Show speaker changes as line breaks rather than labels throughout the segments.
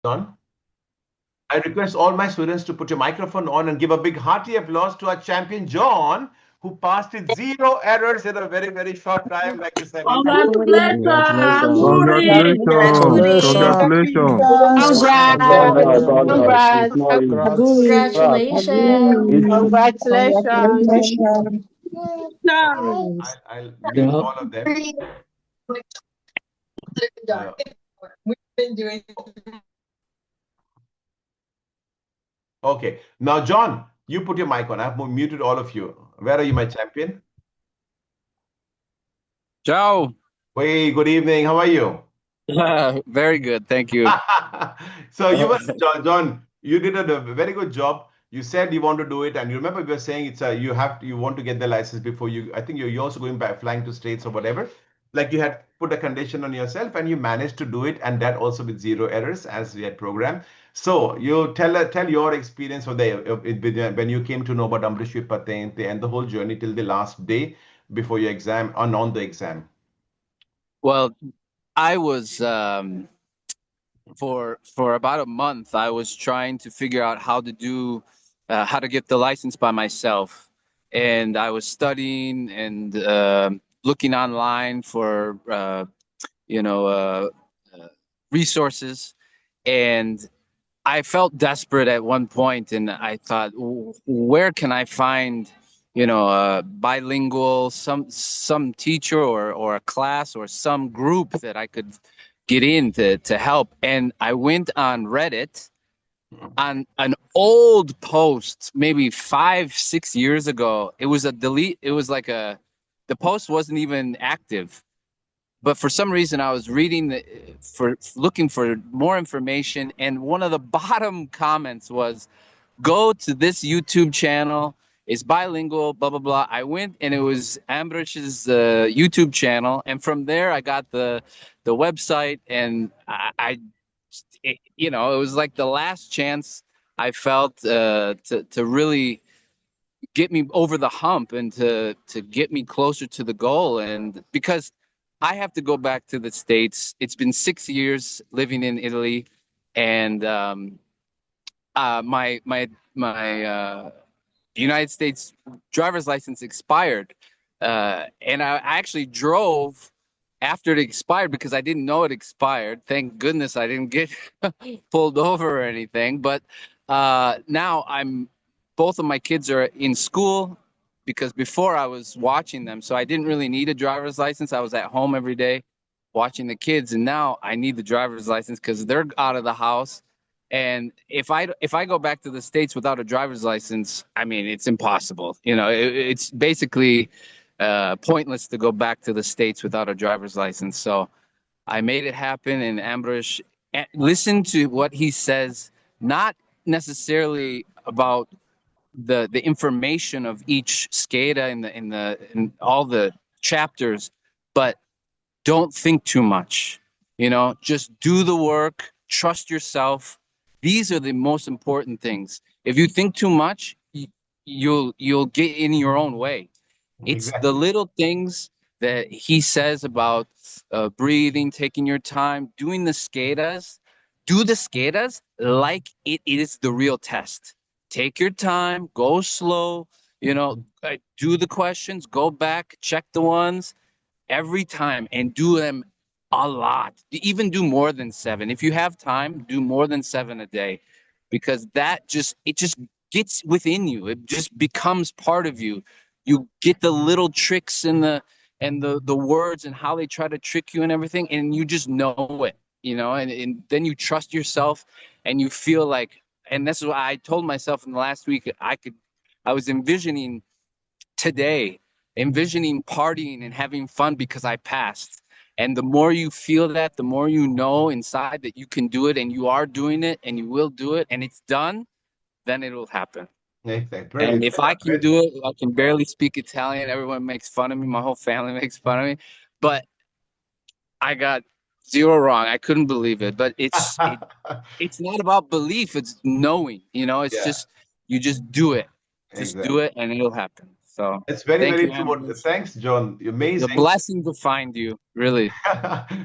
John, I request all my students to put your microphone on and give a big hearty applause to our champion, John, who passed with zero errors in a very, very short time, like you said.
Congratulations, Rudy.
Congratulations.
Congratulations.
Congratulations.
Congrats.
Congrats.
Congrats.
Congratulations.
Congratulations.
I'll mute all of them. Uh, okay. Now, John, you put your mic on. I've muted all of you. Where are you, my champion?
Ciao.
Hey, good evening. How are you?
Very good. Thank you.
So you were John. You did a very good job. You said you want to do it, and you remember we were saying it's a you want to get the license before you. I think you're also going back flying to states or whatever. Like you had put a condition on yourself, and you managed to do it, and that also with zero errors as we had programmed. So you tell your experience of when you came to know about Ambrish Quick Patente and the whole journey till the last day before your exam or on the exam.
Well, I was for about a month. I was trying to figure out how to get the license by myself, and I was studying and looking online for you know resources, and I felt desperate at one point, and I thought, where can I find, a bilingual, some teacher or a class or some group that I could get in to help? And I went on Reddit on an old post, maybe 5, 6 years ago. It was a delete. It was like the post wasn't even active, but for some reason I was reading for looking for more information, and one of the bottom comments was, go to this YouTube channel, it's bilingual, blah blah blah. I went, and it was Ambrish's YouTube channel, and from there I got the website, and it was like the last chance I felt to really get me over the hump and to get me closer to the goal. And because I have to go back to the States, it's been 6 years living in Italy, and my United States driver's license expired, and I actually drove after it expired because I didn't know it expired. Thank goodness I didn't get pulled over or anything. But now both of my kids are in school, because before I was watching them, so I didn't really need a driver's license. I was at home every day watching the kids, and now I need the driver's license because they're out of the house. And if I go back to the States without a driver's license, I mean, it's impossible. It's basically pointless to go back to the States without a driver's license. So I made it happen. And Ambrish, listen to what he says, not necessarily about the information of each SCADA in all the chapters, but don't think too much. Just do the work, trust yourself. These are the most important things. If you think too much, you'll get in your own way. It's the
Exactly.
little things that he says about breathing, taking your time, doing the SCADAs. Do the SCADAs like it is the real test. Take your time, go slow, do the questions, go back, check the ones every time, and do them a lot. Even do more than seven. If you have time, do more than seven a day, because it just gets within you. It just becomes part of you. You get the little tricks and the words and how they try to trick you and everything, and you just know it, and then you trust yourself, and you feel like, and this is what I told myself in the last week. I was envisioning today, envisioning partying and having fun because I passed. And the more you feel that, the more you know inside that you can do it, and you are doing it, and you will do it, and it's done, then it will happen.
Exactly.
And
Brilliant.
if I can do it, I can barely speak Italian. Everyone makes fun of me. My whole family makes fun of me. But I got zero wrong. I couldn't believe it. But it's not about belief. It's knowing. It's
Yeah,
just, you just do it. Just do
exactly.
it, and it'll happen. So
It's very,
thank
very
you,
true.
Ambrish.
Thanks, John.
It's a
Amazing.
blessing to find you, really.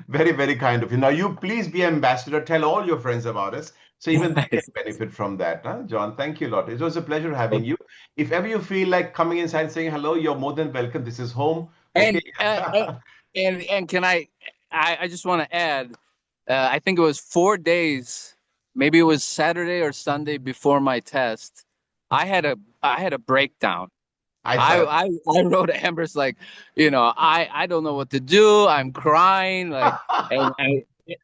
Very, very kind of you. Now, you please be ambassador. Tell all your friends about us so even they can
Yes.
benefit from that. Huh? John, thank you a lot. It was a pleasure having you. If ever you feel like coming inside and saying hello, you're more than welcome. This is home. Okay.
And and can I just want to add, I think it was 4 days, maybe it was Saturday or Sunday before my test. I had a breakdown.
I
I
felt.
I I wrote Amber's like, I don't know what to do. I'm crying like,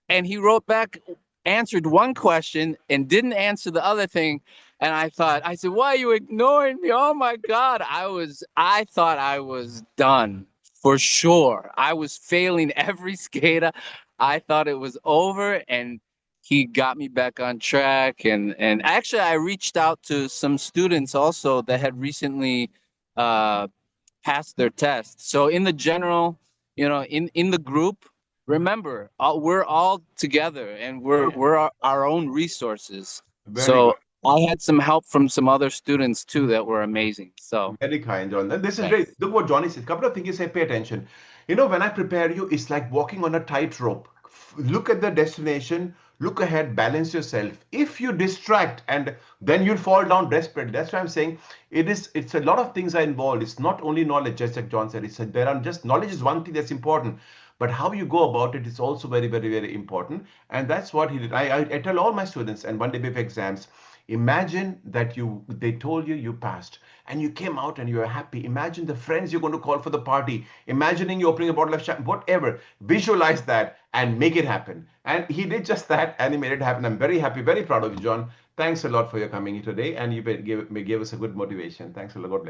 and he wrote back, answered one question and didn't answer the other thing. And I said, why are you ignoring me? Oh my God. I thought I was done for sure. I was failing every skater. I thought it was over, and he got me back on track. And actually I reached out to some students also that had recently uh, pass their test. So in the general, in the group, remember, we're all together, and we're our own resources.
Very
So
good.
I had some help from some other students too that were amazing. So
Very kind, John. And this is great.
thanks.
Look what Johnny said. Couple of things he said, pay attention. When I prepare you, it's like walking on a tightrope. Look at the destination, look ahead, balance yourself. If you distract and then you'll fall down desperate. That's why I'm saying it's a lot of things are involved. It's not only knowledge, just like John said. There are just knowledge is one thing that's important. But how you go about it is also very, very, very important. And that's what he did. I tell all my students, and one day before exams, imagine that they told you you passed and you came out and you were happy. Imagine the friends you're going to call for the party. Imagining you opening a bottle of champagne, whatever. Visualize that and make it happen. And he did just that and he made it happen. I'm very happy, very proud of you, John. Thanks a lot for your coming here today. And you gave us a good motivation. Thanks a lot. God bless.